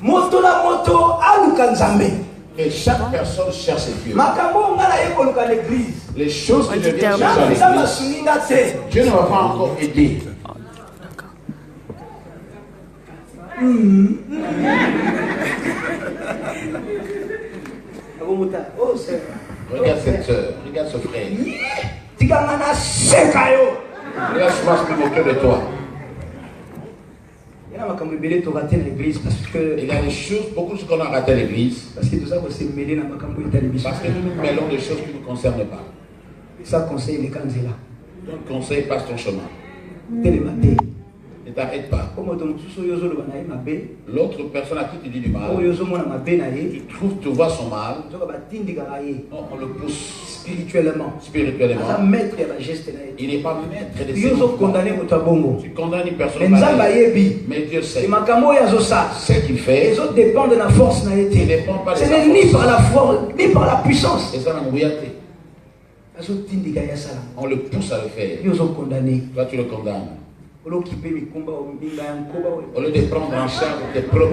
Moto la moto alukanzambe. Et chaque personne cherche Dieu. Les choses qui deviennent chercher à l'église, Dieu ne va pas encore aider. Regarde cette soeur, regarde ce frère. Laisse-moi se moquer de toi. Il y a des choses, beaucoup de choses qu'on a raté à l'église. Parce que nous nous mêlons des choses qui ne nous concernent pas. Ça conseille les candidats. Donc conseil, passe ton chemin. Ne t'arrête pas. L'autre personne à qui tu dis du mal, tu vois son mal, on le pousse spirituellement. Il n'est pas maître de ses mouvements. Tu condamnes une personne, mais Dieu sait. Ce qu'il fait, les autres dépendent de la force. Ce n'est ni par la force, ni par la puissance. On le pousse à le faire. Toi, tu le condamnes. Au lieu de prendre en charge tes propres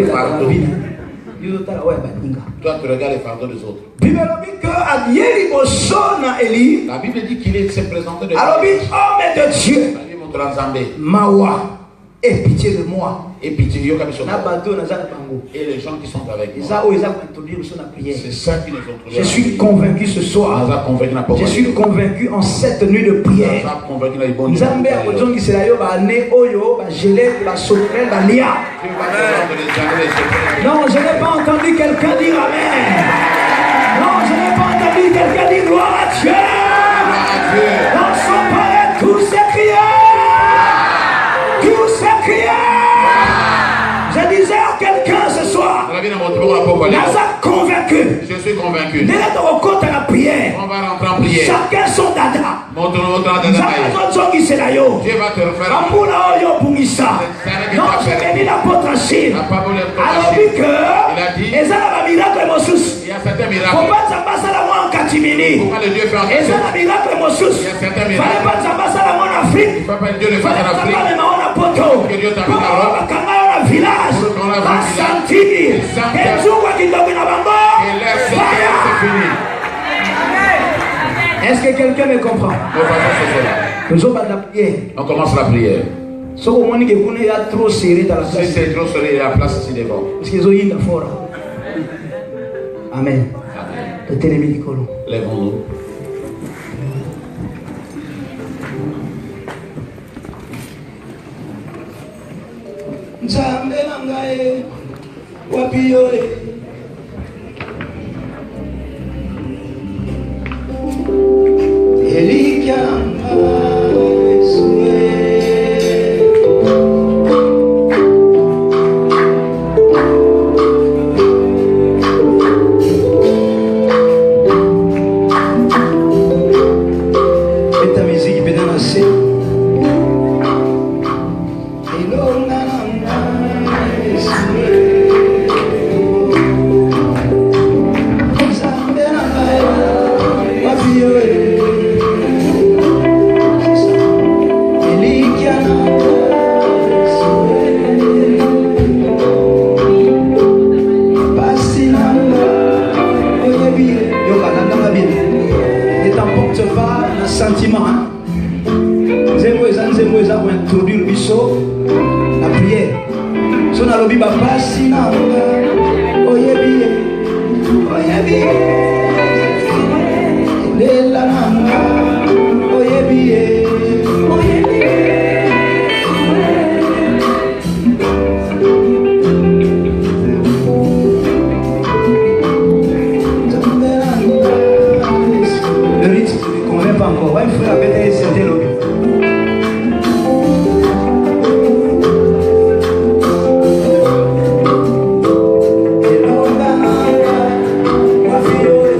fardeaux, toi tu regardes les fardeaux des autres. La Bible dit qu'il s'est présenté devant Dieu. Mawa, aie pitié de moi. Et pitié, et les gens qui sont avec moi. C'est ça qui nous ont trouvé. Je suis convaincu ce soir. Je suis convaincu en cette nuit de prière. Non, je n'ai pas entendu quelqu'un dire Amen. Non, je n'ai pas entendu quelqu'un dire gloire à Dieu. Dans son palais, tous ces crières. Tous ces crières. Je disais à quelqu'un ce soir, convaincu. Je suis convaincu. On va rentrer en prière. Chacun son dada. Dieu va te refaire. Non, j'ai béni l'apôtre Achille. Alors que il y a certains miracles. Faut pas s'ambasser la moi en catimini. Pourquoi le Dieu fait en catimini? Il y a certains miracles. Fallait pas s'ambasser la moi en Afrique. Dieu le fait en Afrique. Que Dieu t'a village, la santini, et est-ce que quelqu'un me comprend? On commence la prière. Si il y a trop serré dans la place, si c'est trop serré, il y a la place ici devant. Parce qu'ils ont eu une fort. Amen. Lèvons-nous. Nzambe nangae wapiyoe Elikia nangae suwe Meta musique bedana se sentiment, hein? Zemoueza pour introduire le biseau, la prière. Son alobi papa sina oyebi oyebi lela nanga oyebi oyebi le rythme ne convient pas encore. Ouais, il faut répéter certains lobbies. Feel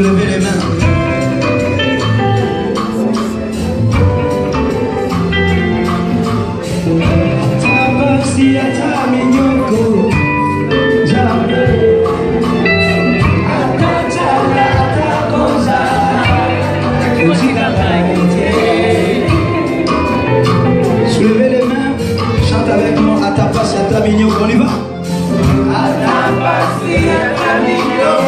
Soulevez les mains. Soulevez les mains, chante avec moi, à ta place, à ta mignon, on y va. À ta place, à ta mignon,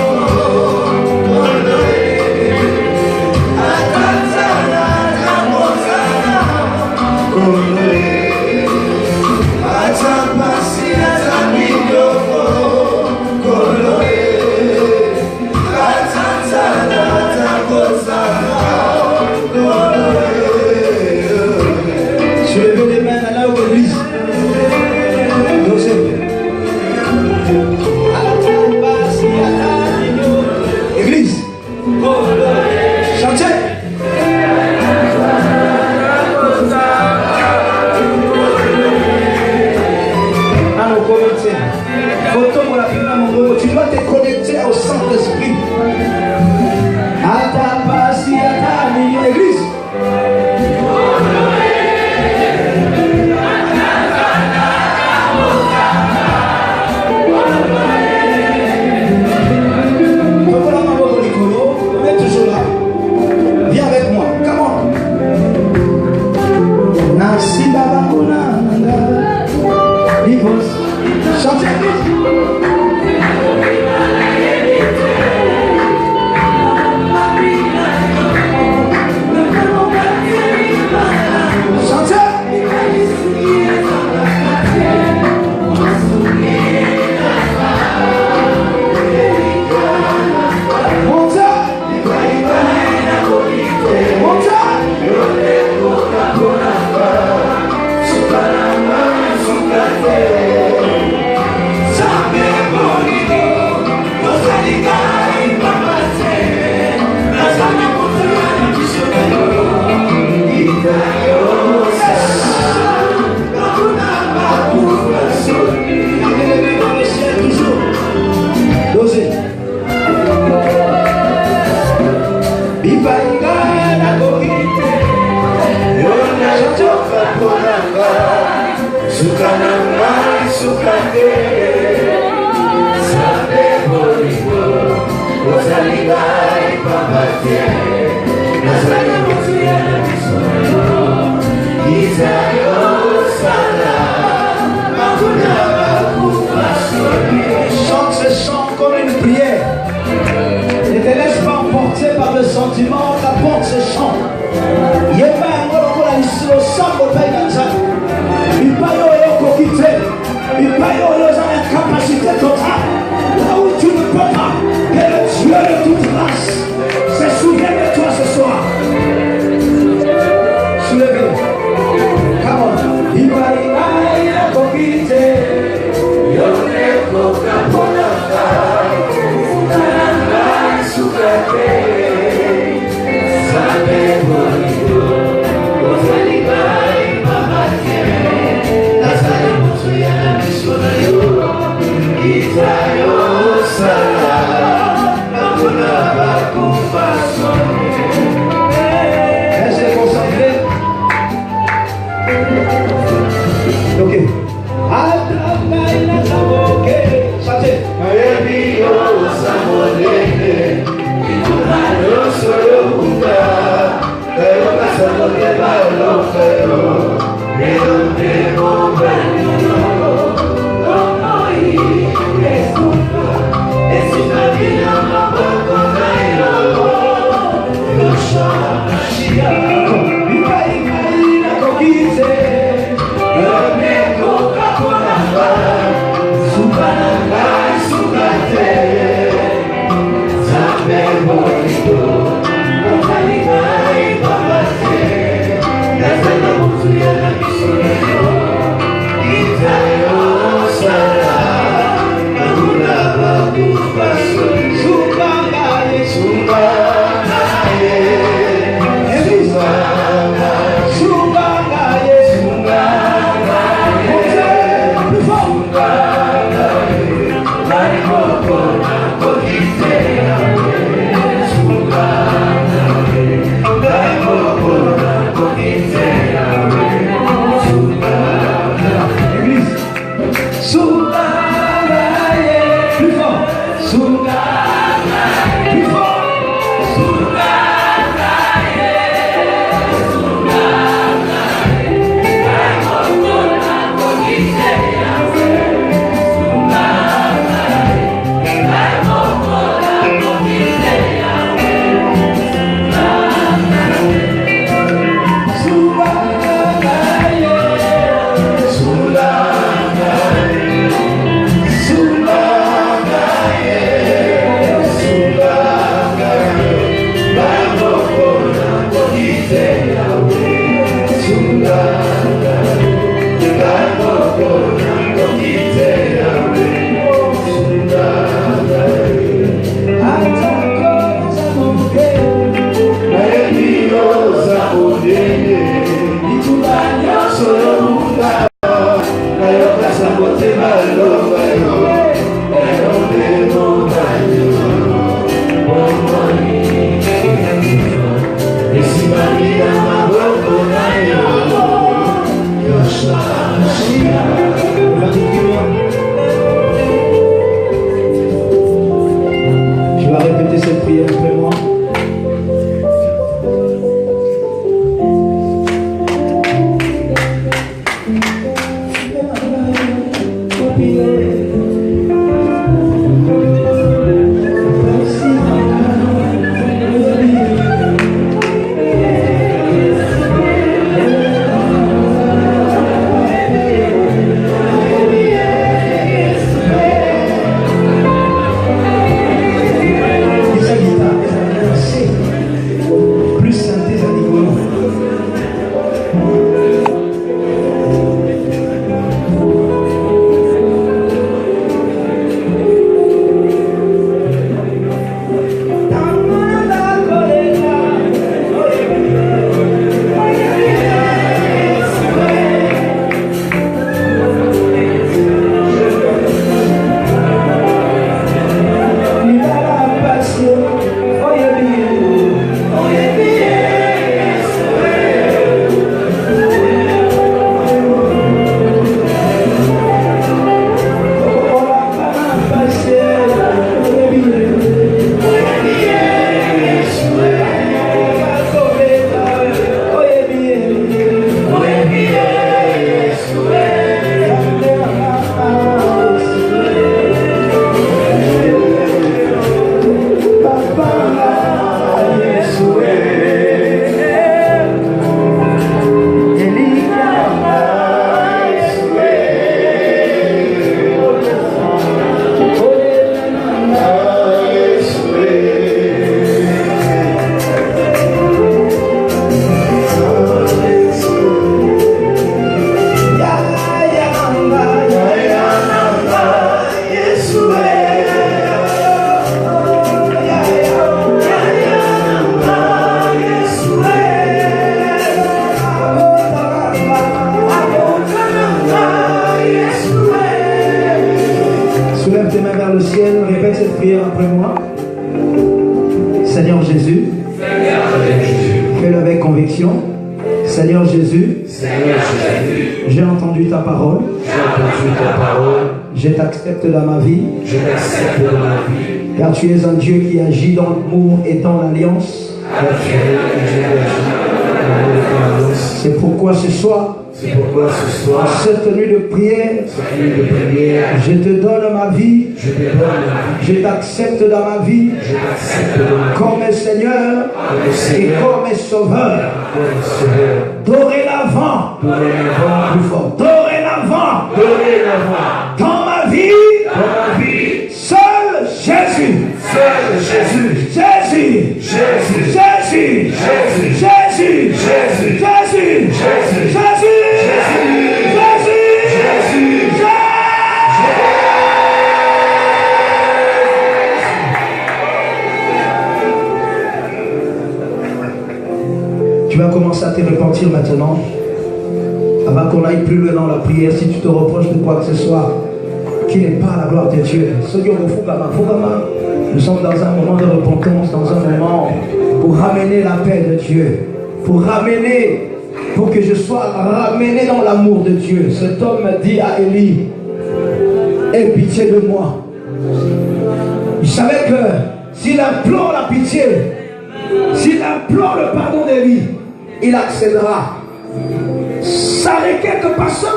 soulevez les mains là où l'église. Église. Chantez. Alors commencez. Photo pour la fin mon gros. Tu dois te connecter au Saint-Esprit. Atapasi atami église. Viens avec moi, come on. Nasi baba onanga. Chantez. Chante ce chant comme une prière. Ne te laisse pas emporter par le sentiment, apporte ce chant. Incapacité totale, là où tu ne peux pas, que le Dieu de toute grâce se souvienne de toi ce soir. Soulevez. Come on. Restez concentrés. Ok. Chantez. Tu vas répéter cette prière après moi. Après moi. Seigneur Jésus, fais-le avec conviction. Seigneur Jésus, j'ai entendu ta parole. Je t'accepte dans ma vie. Car tu es un Dieu qui agit dans l'amour et dans l'alliance. C'est pourquoi ce soir, en cette nuit de prière, je te donne ma vie, je t'accepte dans ma vie comme Seigneur et comme Sauveur. Dorénavant, plus fort, dorénavant, dans ma vie, seul Jésus, Jésus, Jésus, Jésus, Jésus, Jésus, Jésus, Jésus, Jésus. Tu vas commencer à te repentir maintenant. Avant qu'on aille plus loin dans la prière, si tu te reproches de quoi que ce soit qui n'est pas la gloire de Dieu. Nous sommes dans un moment de repentance, dans un moment pour ramener la paix de Dieu, pour que je sois ramené dans l'amour de Dieu. Cet homme dit à Élie, aie pitié de moi. Il savait que s'il implore la pitié, s'il implore le pardon d'Élie, il accédera. Ça requiert que personne.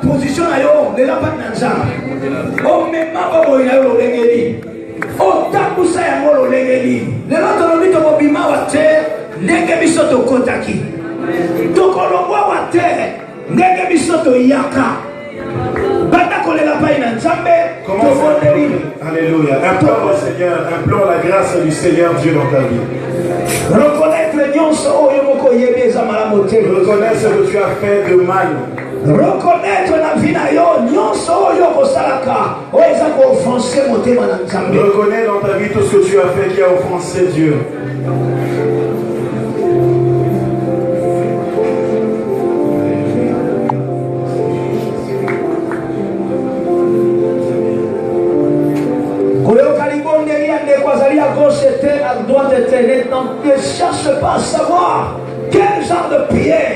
Position de la Alléluia. Implore le Seigneur, implore la grâce du Seigneur Dieu dans ta vie. Reconnaître ce que tu as fait de mal. Reconnaître la vie reconnais dans ta vie tout ce que tu as fait qui a offensé Dieu. de prière.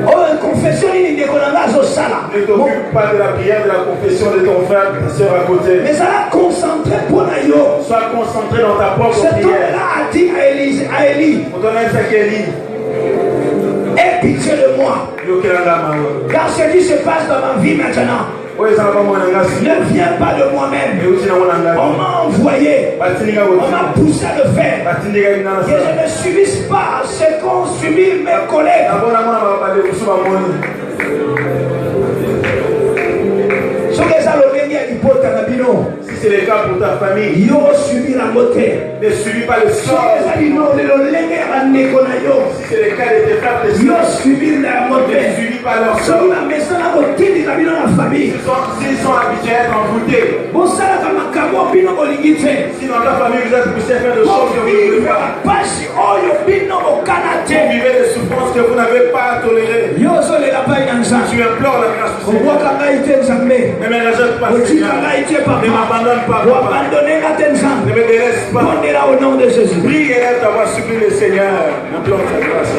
Oh, une confession, il n'y a pas de sala. Ne t'occupe pas de la prière, de la confession de ton frère, ta soeur à côté. Mais ça l'a concentré pour Nayo. Sois concentré dans ta propre Cet prière. homme-là a dit à Élie, On donne ça à Élie. aie pitié de moi. Car ce qui se passe dans ma vie maintenant ne vient pas de moi-même. On m'a envoyé. On m'a poussé à le faire. Et je ne subisse pas ce qu'ont subi mes collègues. Si c'est le cas pour ta famille, ne subis pas le sort. Si c'est le cas de tes frères, ne subis pas leur sort. S'ils sont habitués à être envoûtés, si dans ta famille vous êtes poussés à faire de choses que vous ne voulez pas, vous vivez des souffrances que vous n'avez pas à tolérer, tu implores la grâce du Seigneur. Ne me rejette pas, Seigneur. Ne m'abandonne pas, Papa. Ne me délaisse pas. Au nom de Jésus. Prie et lève ta voix, supplie le Seigneur. Implore ta grâce.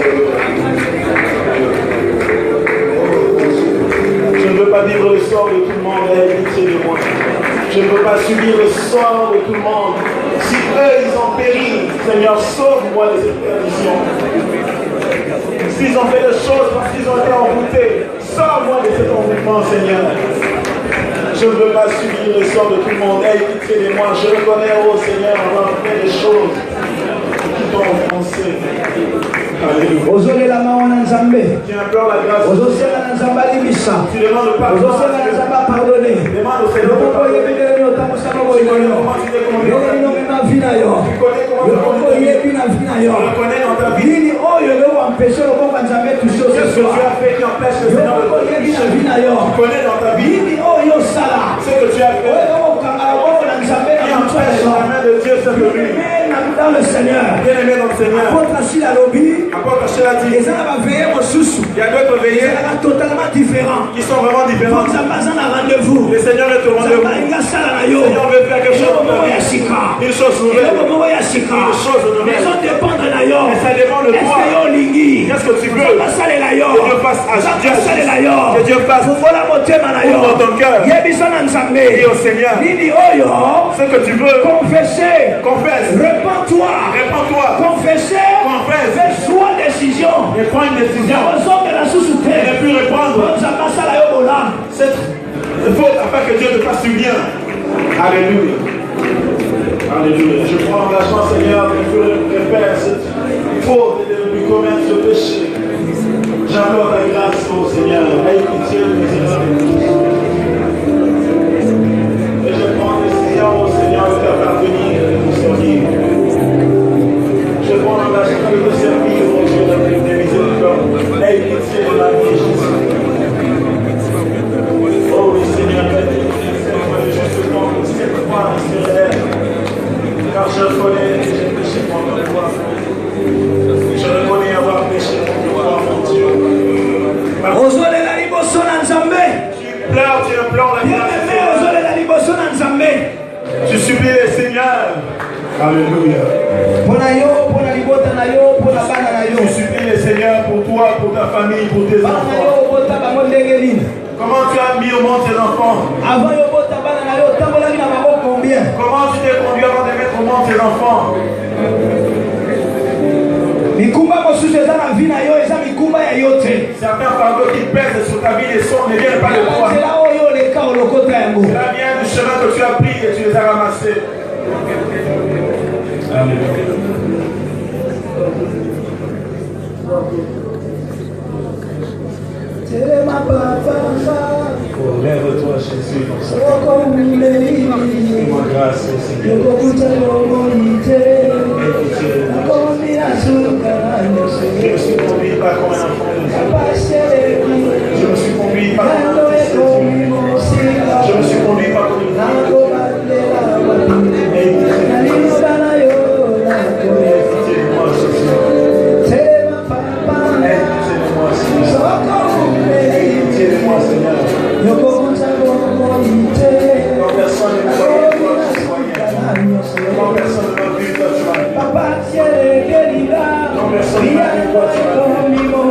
Je ne veux pas vivre le sort de tout le monde, aie pitié de moi. Je ne veux pas subir le sort de tout le monde. Si eux, ils ont péri, Seigneur, sauve-moi de cette perdition. S'ils ont fait des choses parce qu'ils ont été envoûtés, sors-moi de cet envoûtement, Seigneur. Je ne veux pas subir le sort de tout le monde. Aie pitié de moi. Je reconnais, oh Seigneur, avoir fait des choses qui t'ont offensé. Alléluia. Tu implores la grâce. Tu demandes le pardon. Demande au Seigneur de pardonner. Tu connais comment tu t'es conduit. Tu connais comment tu t'es conduit. Tu reconnais dans ta vie. Qu'est-ce que tu as fait qui empêche le Seigneur de te toucher? Tu connais dans ta vie. Ce que tu as fait qui empêche la main de Dieu s'est venue. Dans le Seigneur. Bien-aimé dans le Seigneur. Apôtre Achille a dit. Il y a d'autres veillées totalement différents. qui sont vraiment différents. Le Seigneur est au rendez-vous. Le Seigneur veut faire quelque chose de une chose nouvelle. Une chose nouvelle. Mais ça dépend de toi. Qu'est-ce que tu veux que Dieu fasse à Dieu? Que Dieu fasse. Ouvre ton cœur. Dis au Seigneur ce que tu veux. Confesse. Répands-toi. Confesse. Fais choix décision. Et prends une décision. Et ne plus répandre cette faute afin que Dieu te fasse du bien. Alléluia. Alléluia. Je prends l'engagement, Seigneur, de faire cette faute et de lui commettre ce péché. J'implore ta grâce, oh Seigneur. Aie pitié de mes erreurs. Et je prends décision, oh Seigneur, de faire parvenir et de vous servir. Je prends l'engagement de te servir, oh Dieu, de miséricorde. Aie pitié de ma vie, Jésus. Oh oui, Seigneur, fais-moi le juste temps de cette foi réelle. Car je reconnais que j'ai péché contre toi. Je reconnais avoir péché contre toi, mon Dieu. Tu pleures, tu implores la grâce. Tu supplies le Seigneur. Alléluia. Tu supplies le Seigneur pour toi, pour ta famille, pour tes enfants. Comment tu as mis au monde tes enfants? Comment tu t'es conduit avant de mettre au monde tes enfants? Certains fardeaux qui pèsent sur ta vie ne viennent pas de toi. Cela vient du chemin que tu as pris et tu les as ramassés. Oh, lève-toi, Jésus, dans sa fais-moi grâce, Seigneur. Je me suis conduit pas comme un enfant de Dieu. Je me suis conduit pas comme un fils de Dieu. Je me suis conduit pas comme une fille de Dieu. Aie pitié de moi, Jésus. Aie pitié de moi, Seigneur. Aie pitié de moi, Seigneur. Quand personne ne m'a vu, toi tu soignais. Quand personne ne m'a vu, toi tu m'as vu. Quand personne ne m'a vu, toi tu m'as vu.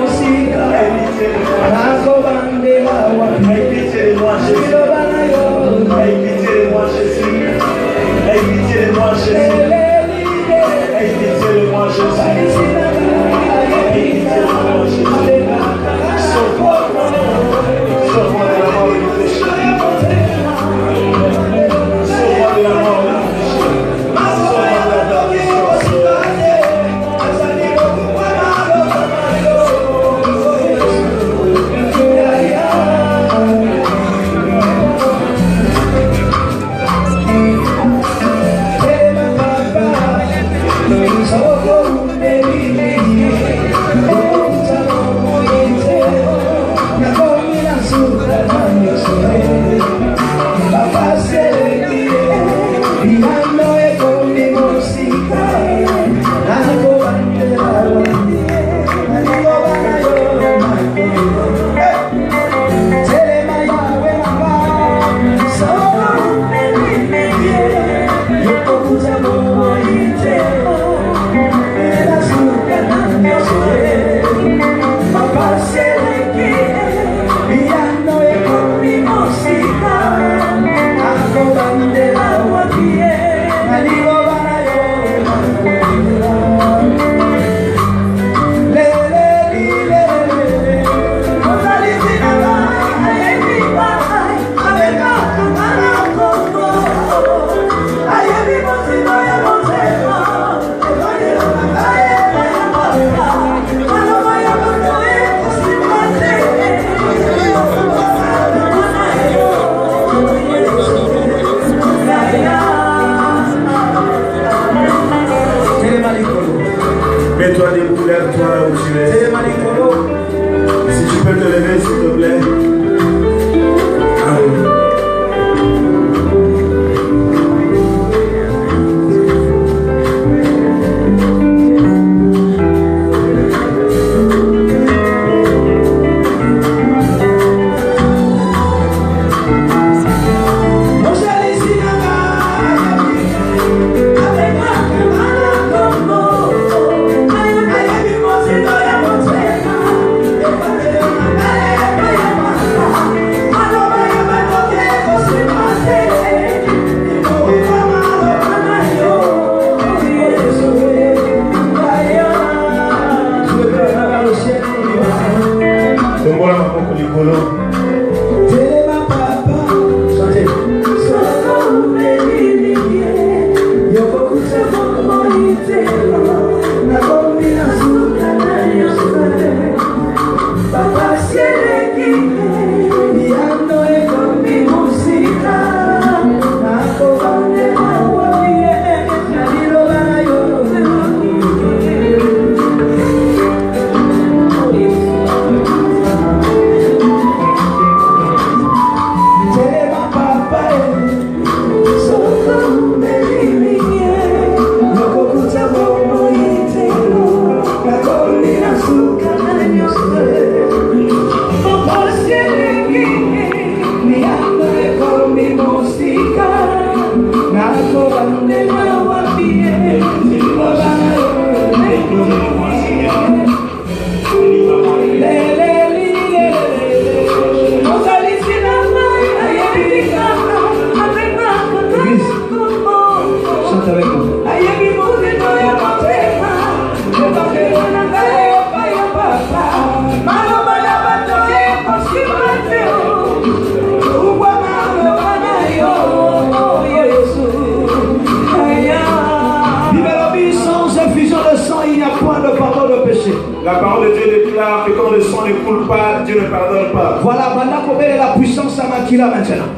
La parole de Dieu déclare que quand le sang ne coule pas, Dieu ne pardonne pas. Voilà, maintenant qu'on met la puissance à Makila maintenant.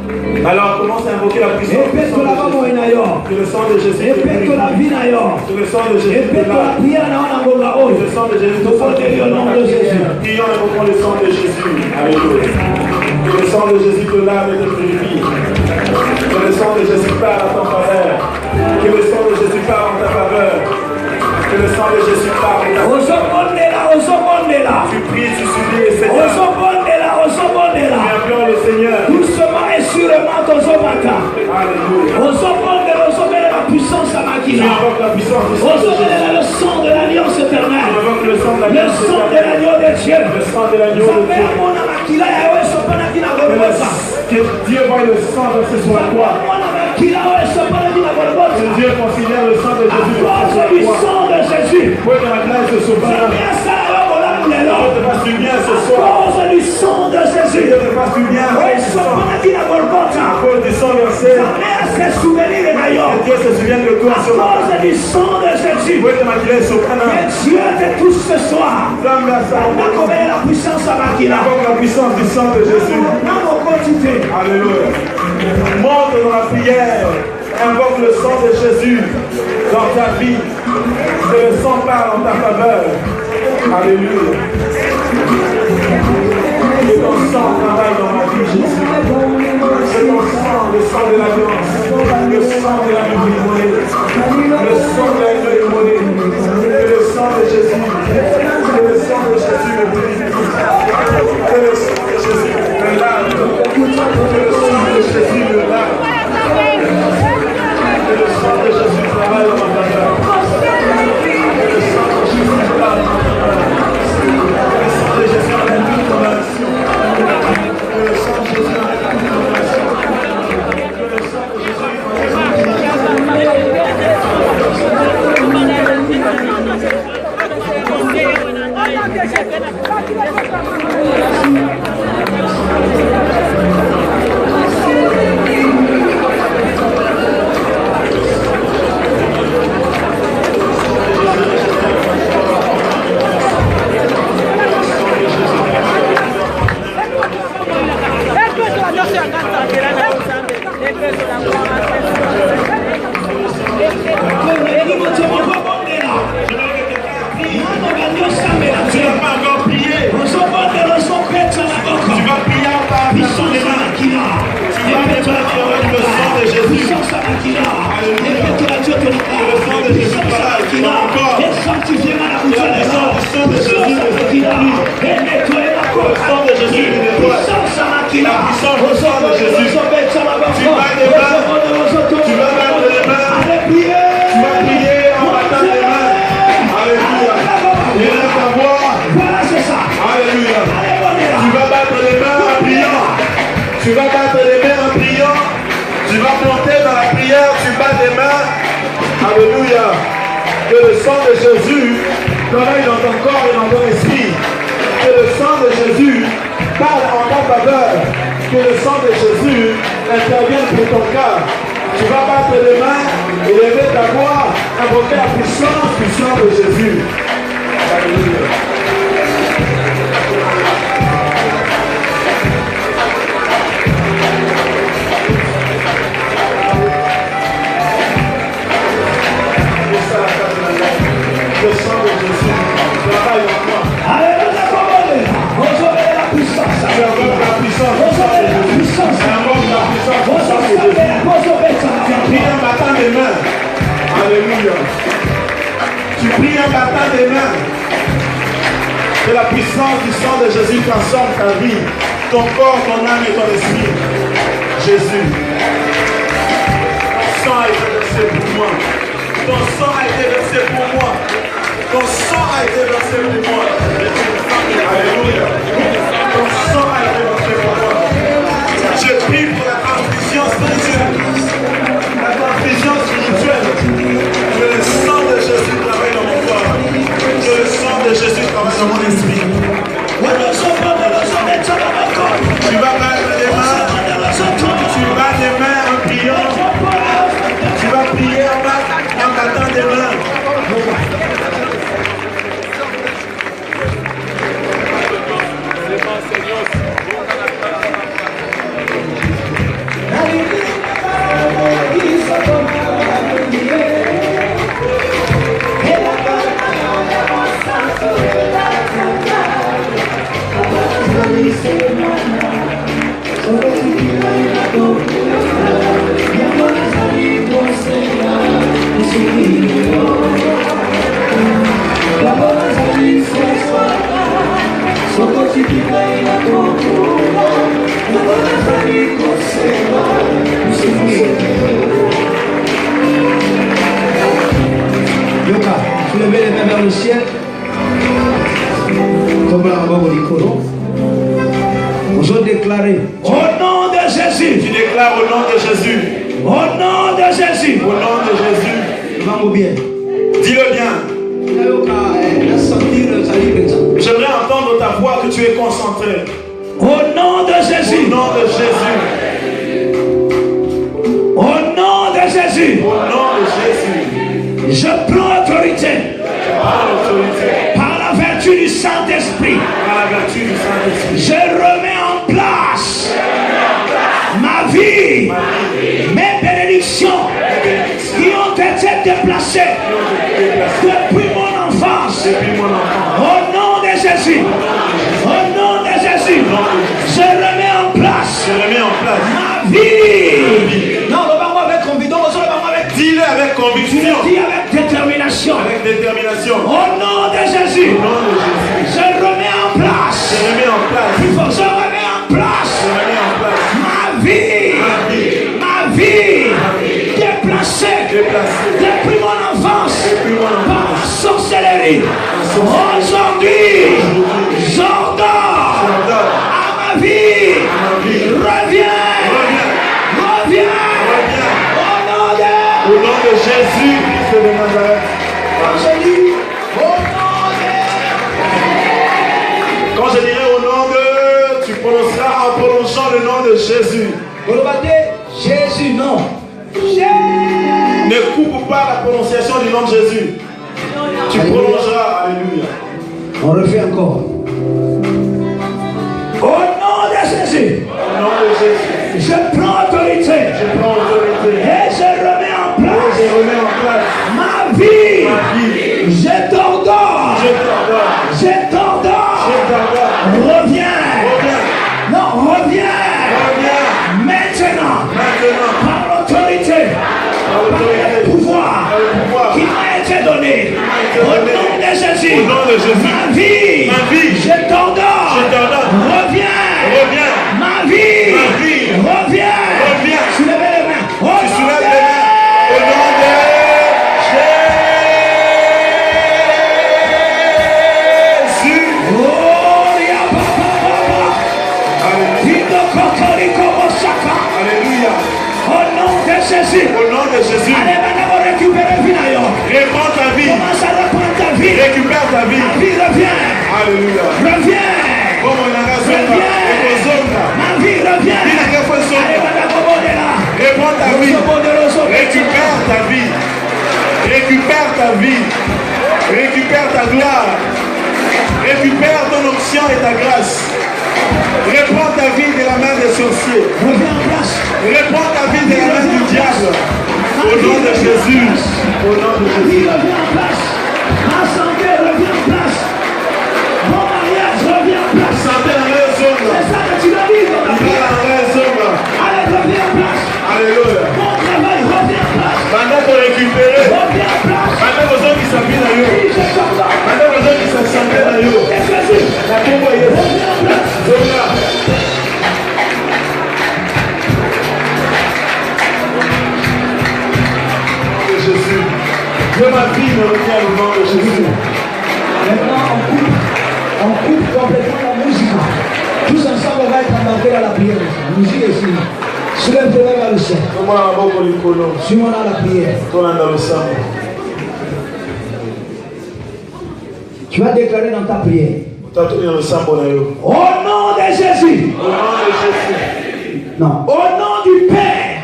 Alors commence à invoquer la puissance du sang de Jésus. Que le sang de Jésus te purifie. Que le sang de Jésus te lave. Que le sang de Jésus te fortifie. Prions et invoquons le sang de Jésus. Alléluia. Que le sang de Jésus te lave et te purifie. Que le sang de Jésus parle à ton faveur. Que le sang de Jésus parle en ta faveur. Que le sang de Jésus parle en ta faveur. Tu pries, tu supplies le Seigneur. Tu implores le Seigneur. Doucement et sûrement, Alléluia. la puissance à Makila. Tu invoques la puissance du sang de Jésus. Le sang de l'alliance éternelle. Tu invoques le sang de Le l'alliance sang de éternelle. l'agneau de Dieu. Le sang de l'agneau de Dieu. Que Dieu voit le sang versé sur la croix. Que Dieu considère le sang de Jésus sur la croix. Pour que la grâce se souveraine. Dieu te fasse du bien ce soir. Du sang de Jésus. Dieu te fasse du bien avec du sang. À cause du sang versé. Que Dieu se souvienne de toi ce soir. du sang de Jésus. Pour que ma grâce se souveraine. Dieu te touche ce soir. Flamme la sang. La puissance à Makila. Invoque la puissance du sang de Jésus. Alléluia. Monte dans la prière. Invoque le sang de Jésus dans ta vie. Que le sang parle en ta faveur. Alléluia. Que ton sang travaille dans ma vie, Jésus. Que ton sang, le sang de l'alliance, le sang de la vie, le sang de la vie, que le sang de Jésus, que le sang de Jésus me purifie. Que le sang de Jésus me lave. Que le sang de Jésus me lave. Que le sang de Jésus travaille dans ma faveur. Que le sang de Jésus parle dans ma faveur. Que le sang de Jésus conduit dans la mission. Que le sang de Jésus conduit dans la mission. Que le sang de Jésus Tu vas battre les mains en priant. Tu vas monter dans la prière. Tu bats les mains. Alléluia. Que le sang de Jésus travaille dans ton corps et dans ton esprit. Que le sang de Jésus parle en que le sang de Jésus intervienne pour ton cœur. Tu vas battre les mains et lever ta voix, invoquer la puissance du sang de Jésus. Alléluia. Le sang de Jésus travaille en moi. Alléluia, vous aurez la puissance. J'invoque la puissance. Vous aurez la puissance. J'invoque la puissance. Vous aurez Tu pries en battant les mains. Alléluia. Tu pries en battant les mains. Que la puissance du sang de Jésus transforme ta vie, ton corps, ton âme et ton esprit. Jésus. Ton sang a été versé pour moi. Ton sang a été versé pour moi. Ton sang a été versé pour moi. Alléluia. Ton sang a été versé pour moi. Je prie pour la transfusion spirituelle. La transfusion spirituelle. Que le sang de Jésus travaille dans mon corps. Que le sang de Jésus travaille dans mon esprit. Tu vas battre les mains. Tu bats les mains en priant. Tu vas prier en battant des mains. Yoka, soulevez les mains vers le ciel. Comme la mort du colon. Nous allons déclarer au nom de Jésus. Tu déclares au nom de Jésus. Au nom de Jésus. Au nom de Jésus. Vamos bien. Dis-le bien. J'aimerais entendre ta voix que tu es concentré. Au nom de Jésus. Au nom de Jésus. Au nom de Jésus. Au nom de Jésus. Je prends autorité. Par l'autorité. Par la vertu du Saint-Esprit. Par la vertu du Saint-Esprit. Je remets en place ma vie, mes bénédictions qui ont été déplacées depuis mon enfance. Au nom de Jésus. Au nom de Jésus. Je remets en place ma vie. Non, le bango avec conviction. Dis-le avec conviction. Dis avec détermination. Avec détermination. Au nom de Jésus. Au nom de Jésus. Je remets en place. Je remets en place. Je remets en place. Je remets en place. Ma vie. Ma vie. Déplacée. Depuis mon enfance. Par la sorcellerie. Aujourd'hui. J'ordonne à ma vie. Reviens. Au nom de Jésus, Christ de Nazareth. Quand je dirai au nom de, tu prononceras en prononçant le nom de Jésus. Jésus, non. Ne coupe pas la prononciation du nom de Jésus. Tu prolongeras. Alléluia. On refait encore. Au nom de Jésus. Au nom de Jésus. Je prends autorité. Je prends autorité. Et je remets en place. Je remets en place ma vie. ma vie. Je t'ordonne. Je t'ordonne. Je t'ordonne. Je t'ordonne. Reviens. Reviens. Non, reviens. Reviens. Maintenant. Maintenant. Par l'autorité. Par le pouvoir. Qui m'a été donné. Au nom de Jésus. Au nom de Jésus. Ma vie. Ma vie. Je t'ordonne. Je t'ordonne. Reviens. Reviens. Ma vie. Ma vie. Reviens. Reviens. Soulevez les mains. Tu soulèves les mains. Au nom de Jésus. Alléluia. Au nom de Jésus. Au nom de Jésus. Allez, maintenant, récupérez vie. Réponds ta vie. Commence à reprendre ta vie. Récupère ta vie. Ma vie revient. Alléluia. Reviens. Como na razão Ma vie revient. vie. Récupère ta vie. Récupère ta vie. Récupère ta gloire. Récupère ton onction et ta grâce. Reprends ta vie de la main des sorciers. Reprends ta vie de la main du diable. Au nom de Jésus. Au nom de Jésus. Reviens en place. Ma santé revient en place. Mon mariage revient en place. Santé en raison. C'est ça que tu dois vivre. Il va en raison. Allez, reviens en place. Alléluia. Mon travail revient en place. Maintenant pour récupérer. Reviens en place. Maintenant aux hommes qui s'appuient dans eux. Maintenant aux hommes qui s'assemblent dans eux. La combo est reviens en place. Jésus. Que ma vie me revient au nom de Jésus. Maintenant, on coupe complètement la musique. Tous ensemble, on va être embarqués dans la prière. La musique est ici. Soulève tes mains vers le ciel. Suis-moi dans la prière. Tu vas déclarer dans ta prière. Au nom de Jésus. Non. Au nom du Père.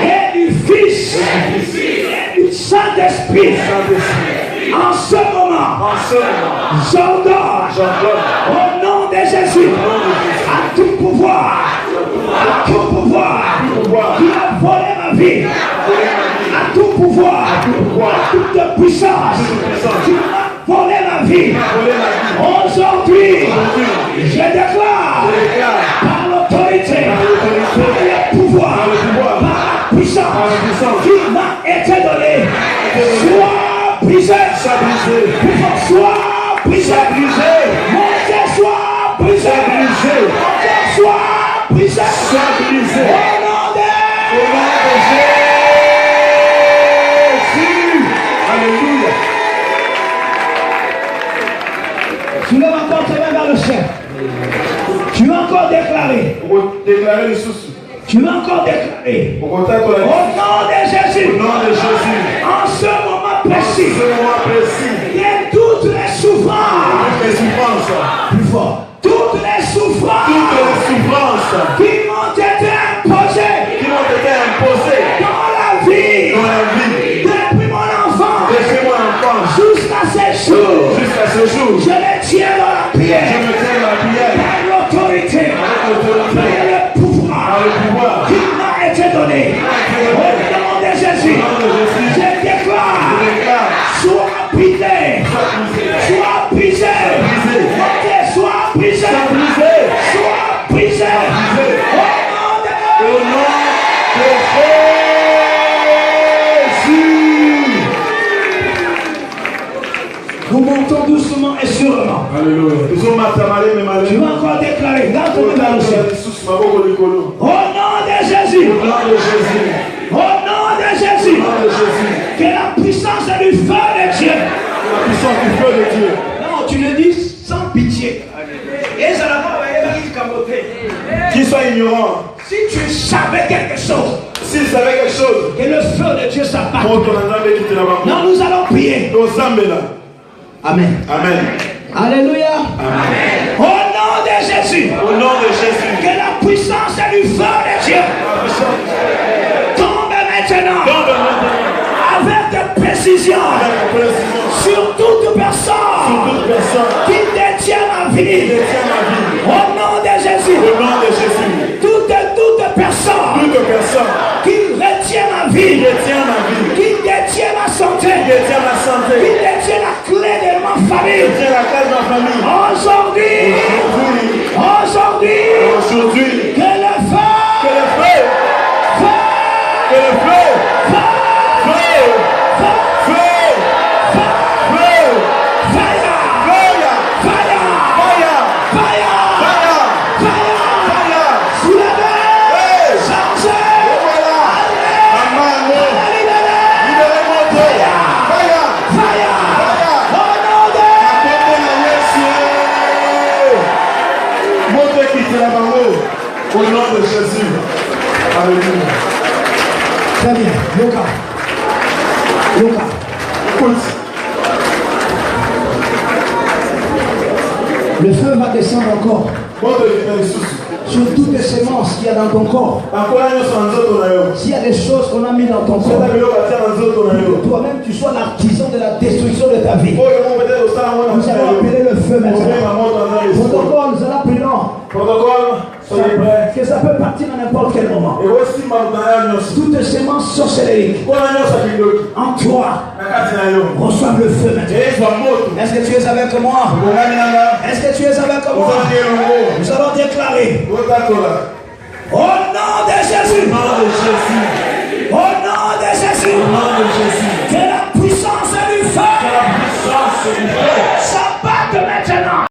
Et du Fils. Et du Saint-Esprit. En ce moment, j'ordonne au nom de Jésus à tout pouvoir qui a volé ma vie, à tout pouvoir, à toute puissance qui a volé ma vie. Aujourd'hui, je déclare par l'autorité, par le pouvoir, par la puissance qui m'a été donnée, soit brisé, soit brisé, mon Dieu soit brisé, mon Dieu soit brisé, au nom de Jésus. Alléluia. Soulève encore tes mains vers le ciel. Tu vas encore déclarer. Tu vas encore déclarer. Au nom de Jésus. En ce moment précis. Et toutes les souffrances. Plus fort. Toutes les souffrances. Qui m'ont été imposées. Dans la vie. Depuis mon enfance. Jusqu'à ce jour. Je les tiens dans la prière. Par l'autorité. Par le pouvoir. Qui m'a été donné. Au nom de Jésus. Je déclare. Sois brisé. Sois brisé. Sois brisé. Sois brisé. Au nom de Jésus. Nous montons doucement et sûrement. Alléluia. Tu vas encore déclarer. Garde ton main dans le ciel. Au nom de Jésus. Au nom de Jésus. Que la puissance du feu de Dieu. Non, tu le dis sans pitié. Et ça n'a pas Qu'il soit ignorant. Si tu savais quelque chose. S'il savait quelque chose. Que le feu de Dieu s'abatte. Non, nous allons prier. Amen. Amen. Alléluia. Amen. Au nom de Jésus. Au nom de Jésus. Que la puissance du feu de Dieu tombe maintenant. Avec précision. Sur toute personne. Qui détient ma vie. Au nom de Jésus. Toute personne. Qui retient ma vie. Qui détient ma santé. Qui détient la clé de ma famille. Aujourd'hui, que le feu, au nom de Jésus. Alléluia. Très bien. Luca. Écoute. Le feu va descendre encore sur toutes les semences qu'il y a dans ton corps. S'il y a des choses qu'on a mis dans ton corps, que toi-même tu sois l'artisan de la destruction de ta vie. Nous allons appeler le feu maintenant. Protocole, nous allons appeler que ça peut partir à n'importe quel moment. Toutes semences sorcelleries en toi reçoivent le feu maintenant. Est-ce que tu es avec moi? Est-ce que tu es avec moi? Nous allons déclarer au nom de Jésus. Au nom de Jésus. Que la puissance du feu s'abatte maintenant.